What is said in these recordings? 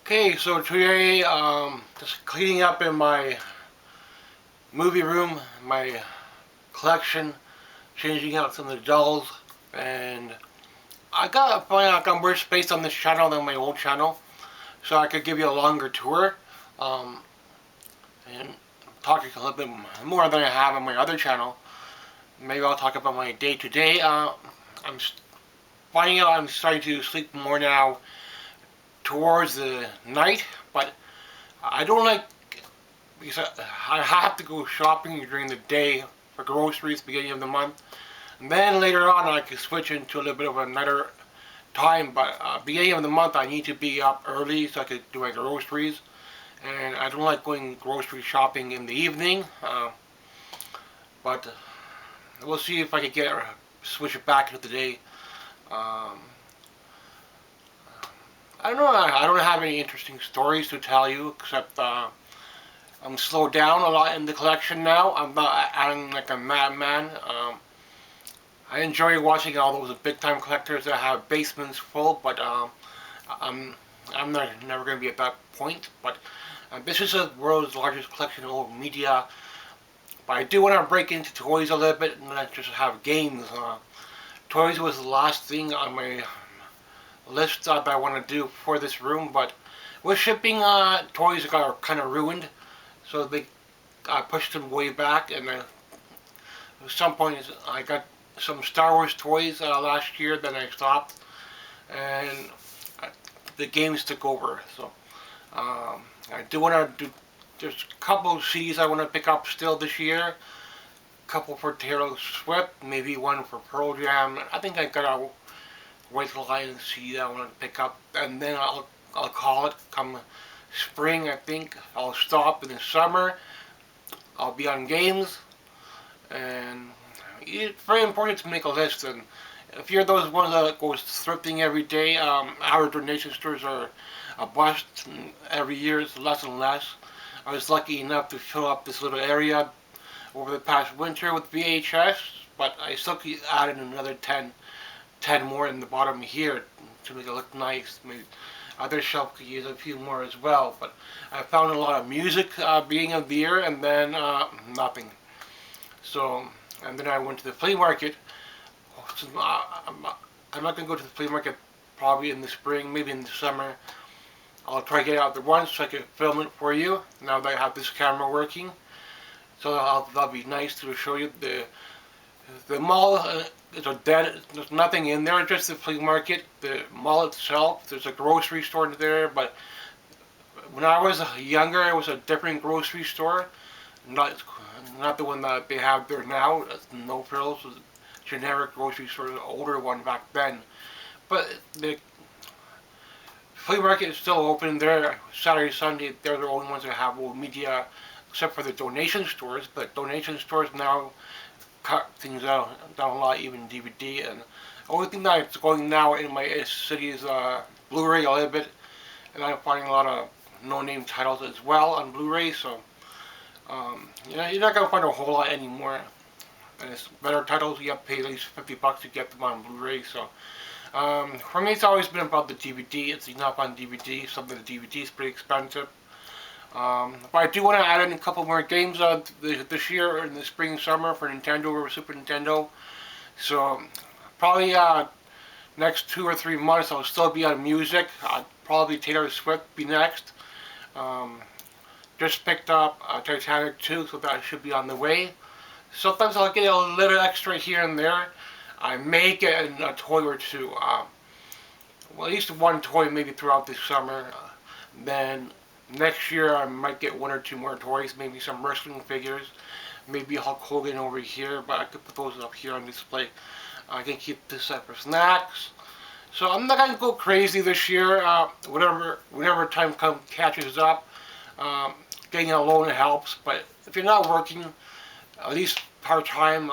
Okay, so today, just cleaning up in my movie room, my collection, changing out some of the dolls, and I gotta find out I got more space on this channel than my old channel, so I could give you a longer tour, um, and talk a little bit more than I have on my other channel. Maybe I'll talk about my day to day. I'm finding out I'm starting to sleep more now towards the night, but I don't like because I have to go shopping during the day for groceries beginning of the month. And then later on I can switch into a little bit of another time, but beginning of the month I need to be up early so I could do my groceries. And I don't like going grocery shopping in the evening, but we'll see if I can get switch it back into the day. Um, I don't know. I don't have any interesting stories to tell you except I'm slowed down a lot in the collection now. I'm not acting like a madman. I enjoy watching all those big time collectors that have basements full, but I'm never going to be at that point. But this is the world's largest collection of old media. But I do want to break into toys a little bit and not just have games. Toys was the last thing on my list that I want to do for this room, but with shipping, toys got kind of ruined. So I pushed them way back, and at some point I got some Star Wars toys last year. Then I stopped, and the games took over. So I do want to do. There's a couple of CDs I want to pick up still this year. A couple for Taylor Swift, maybe one for Pearl Jam. I think I got a White Lion CD that I want to pick up, and then I'll call it come spring. I think I'll stop in the summer. I'll be on games, and it's very important to make a list. And if you're those ones that goes thrifting every day, our donation stores are a bust. Every year it's less and less. I was lucky enough to fill up this little area over the past winter with VHS, but I still keep adding another 10 more in the bottom here to make it look nice. Maybe other shelf could use a few more as well, but I found a lot of music beginning of the year, and then nothing. So, and then I went to the flea market. So, I'm not going to go to the flea market probably in the spring, maybe in the summer. I'll try to get out there once so I can film it for you now that I have this camera working. So that'll be nice to show you the mall. Is a dead. There's nothing in there. Just the flea market. The mall itself. There's a grocery store there, but when I was younger, it was a different grocery store. Not not the one that they have there now. No Frills was a generic grocery store, the older one back then. But the flea market is still open there. Saturday, Sunday, they're the only ones that have old media, except for the donation stores. But donation stores now cut things down a lot, even DVD. And the only thing that's going now in my city is Blu-ray a little bit, and I'm finding a lot of no-name titles as well on Blu-ray. So you're not gonna find a whole lot anymore. And it's better titles. You have to pay at least $50 to get them on Blu-ray. So for me, it's always been about the DVD. It's enough on DVD. Some of the DVD is pretty expensive. But I do want to add in a couple more games this year in the spring and summer for Nintendo or Super Nintendo. So probably next 2 or 3 months I'll still be on music. Probably Taylor Swift be next. Just picked up Titanic 2, so that should be on the way. Sometimes I'll get a little extra here and there. I may get a toy or two. Well, at least one toy maybe throughout this summer. Then next year I might get 1 or 2 more toys, maybe some wrestling figures, maybe Hulk Hogan over here, but I could put those up here on display. I can keep this up for snacks. So I'm not gonna go crazy this year. Whenever time catches up, getting a loan helps. But if you're not working, at least part time,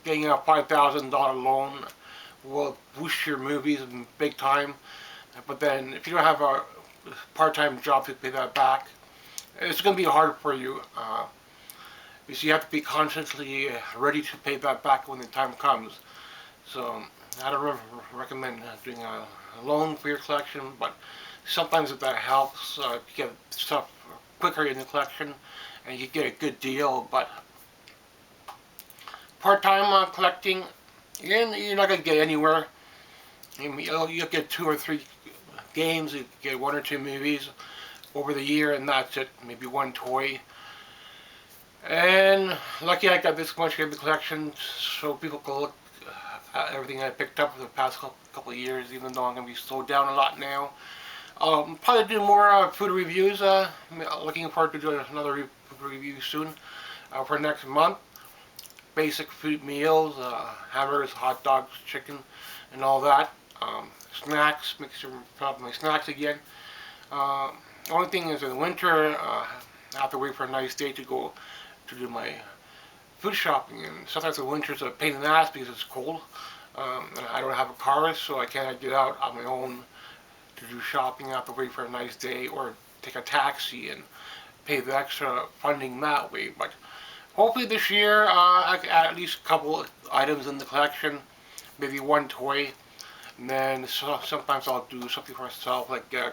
getting a $5,000 loan will boost your movies big time. But then if you don't have a part-time job to pay that back, it's going to be hard for you. Because you have to be constantly ready to pay that back when the time comes. So I don't recommend doing a loan for your collection, but sometimes that helps get stuff quicker in the collection, and you get a good deal. But part-time collecting, you're not gonna get anywhere. You'll get 2 or 3 games, you get 1 or 2 movies over the year, and that's it. Maybe one toy. And lucky I got this much in the collection, so people can look at everything I picked up for the past couple of years. Even though I'm gonna be slowed down a lot now. Probably do more food reviews. Looking forward to doing another food review soon for next month. Basic food meals, hamburgers, hot dogs, chicken, and all that. Snacks, make sure I put my snacks again. Only thing is in the winter, I have to wait for a nice day to go to do my food shopping. And sometimes the winter's a pain in the ass because it's cold. And I don't have a car, so I can't get out on my own to do shopping. I have to wait for a nice day or take a taxi and pay the extra funding that way. But hopefully this year I can add at least a couple items in the collection, maybe one toy. And then sometimes I'll do something for myself, like a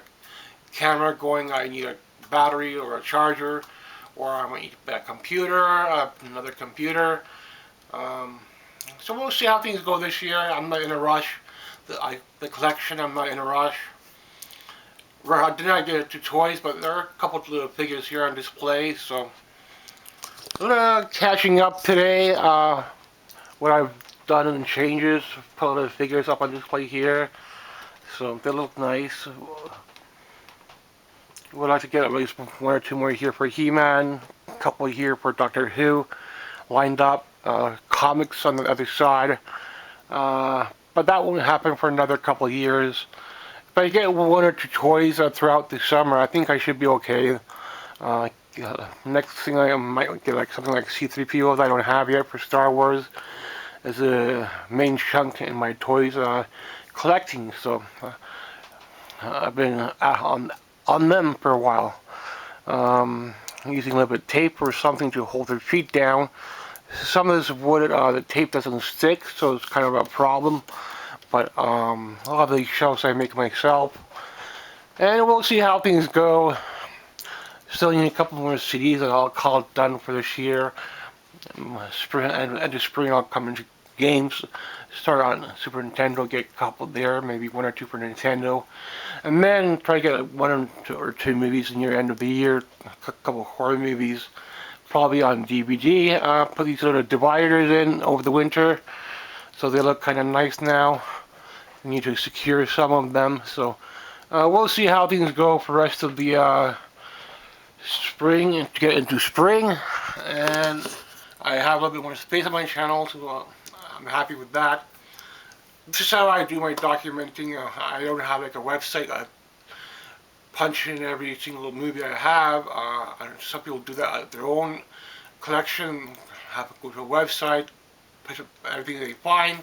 camera going. I need a battery or a charger, or I might need a computer, another computer. So we'll see how things go this year. I'm not in a rush. The collection, I'm not in a rush. I did not get 2 toys, but there are a couple of little figures here on display. So catching up today. What I've done and changes, put the figures up on display here, so they look nice. Would like to get at least 1 or 2 more here for He-Man, a couple here for Doctor Who, lined up, comics on the other side, but that won't happen for another couple of years. If I get 1 or 2 toys throughout the summer, I think I should be okay. Next thing I might get like something like C-3PO that I don't have yet for Star Wars as a main chunk in my toys collecting. So I've been on them for a while, using a little bit of tape or something to hold their feet down. Some of this wood, the tape doesn't stick, so it's kind of a problem. But a lot of these shelves I make myself, and we'll see how things go. Still need a couple more CDs that I'll call it done for this year. Spring, and the spring I'll come into games, start on Super Nintendo, get a couple there, maybe 1 or 2 for Nintendo, and then try to get 1 or 2 movies near the end of the year, a couple of horror movies, probably on DVD. Put these little dividers in over the winter, so they look kind of nice now. I need to secure some of them, so we'll see how things go for the rest of the spring, and to get into spring. And I have a little bit more space on my channel, so I'm happy with that. This is how I do my documenting. I don't have like a website. I punch in every single movie I have. Some people do that at their own collection, have to go to a website, push up everything they find,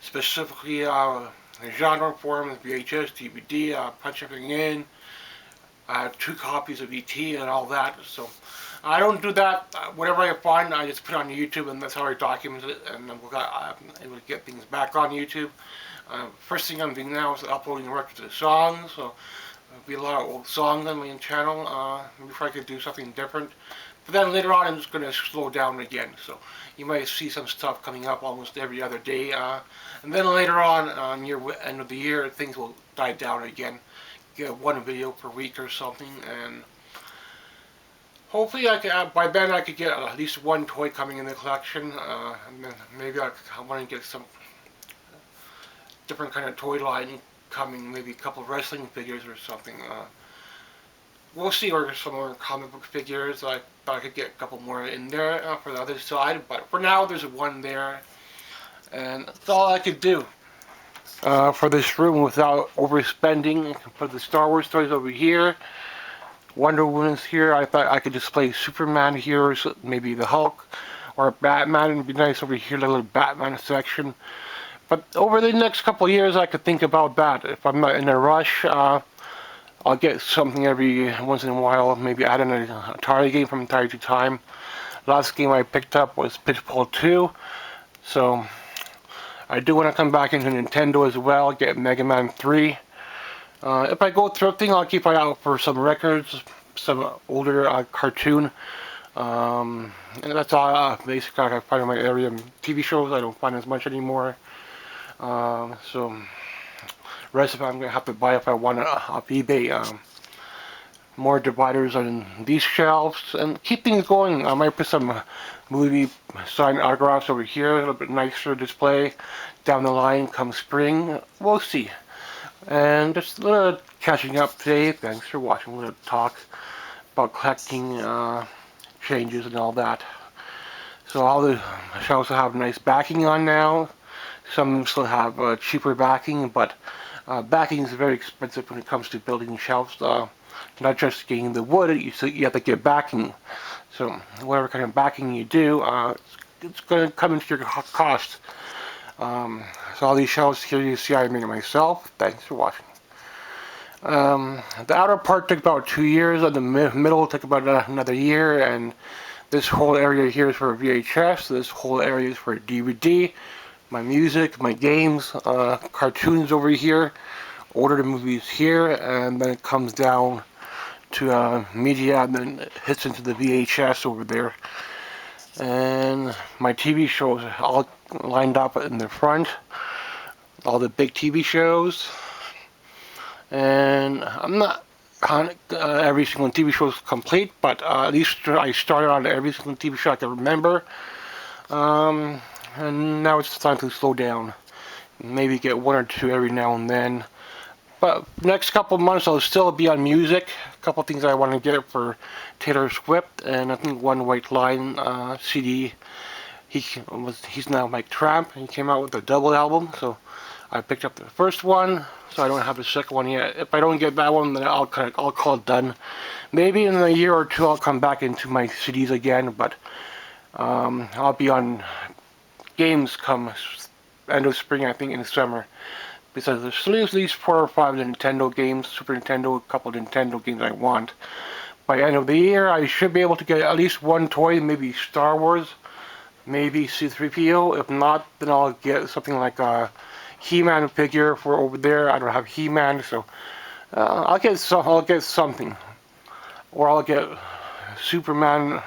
specifically the genre form, VHS, DVD, punch everything in. I have 2 copies of E.T. and all that, so I don't do that. Whatever I find, I just put it on YouTube, and that's how I document it, and I'm able to get things back on YouTube. First thing I'm doing now is uploading the records of the songs, so there'll be a lot of old songs on my channel before I could do something different. But then later on, I'm just going to slow down again, so you might see some stuff coming up almost every other day. And then later on, near the end of the year, things will die down again. Get 1 video per week or something, and hopefully I could, by then I could get at least 1 toy coming in the collection, and then maybe I want to get some different kind of toy line coming, maybe a couple of wrestling figures or something. We'll see, or some more comic book figures. I thought I could get a couple more in there for the other side, but for now there's 1 there, and that's all I could do. For this room without overspending. Put the Star Wars toys over here. Wonder Woman's here. I thought I could display Superman here, or maybe the Hulk, or Batman. It'd be nice over here, the little Batman section. But over the next couple of years, I could think about that. If I'm not in a rush, I'll get something every once in a while. Maybe add in an Atari game from time to time. Last game I picked up was Pitfall 2. So I do want to come back into Nintendo as well, get Mega Man 3. If I go thrifting, I'll keep an eye out for some records, some older cartoon. And that's all basically I find in my area. TV shows I don't find as much anymore. So rest of it I'm gonna have to buy if I want it off eBay. More dividers on these shelves and keep things going. I might put some movie signed autographs over here, a little bit nicer display down the line come spring. We'll see. And just a little catching up today. Thanks for watching. A little talk about collecting changes and all that. So all the shelves will have nice backing on now. Some still have cheaper backing, but backing is very expensive when it comes to building shelves. Not just getting the wood, you have to get backing. So whatever kind of backing you do, it's going to come into your cost. So all these shelves here you see I made it myself. Thanks for watching. The outer part took about 2 years, and the middle took about another year, and this whole area here is for VHS, this whole area is for DVD, my music, my games, cartoons over here, older movies here, and then it comes down to media, and then it hits into the VHS over there. And my TV shows all lined up in the front, all the big TV shows. And I'm not every single TV show is complete, but at least I started on every single TV show I can remember. And now it's time to slow down. Maybe get one or two every now and then. But next couple of months I'll still be on music. A couple of things I want to get for Taylor Swift, and I think One White Line CD. He's now Mike Tramp. He came out with a double album, so I picked up the first one, so I don't have the second one yet. If I don't get that one, then I'll call it done. Maybe in a year or two I'll come back into my CDs again, but I'll be on games come end of spring, I think, in the summer. Because there's at least 4 or 5 Nintendo games, Super Nintendo, a couple of Nintendo games I want. By the end of the year, I should be able to get at least one toy, maybe Star Wars, maybe C-3PO. If not, then I'll get something like a He-Man figure for over there. I don't have He-Man, so I'll get something, or I'll get Superman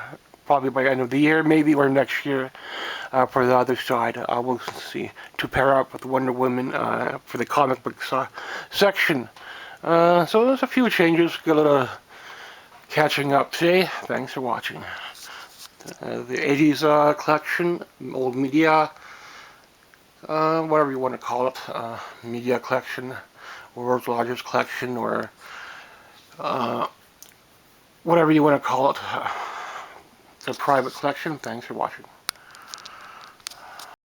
probably by the end of the year, maybe, or next year. For the other side, we'll see, to pair up with Wonder Woman for the comic book section. So there's a few changes. Got a little catching up today. Thanks for watching. The 80s collection, old media, whatever you want to call it, media collection, or world's largest collection, or whatever you want to call it. It's a private collection. Thanks for watching.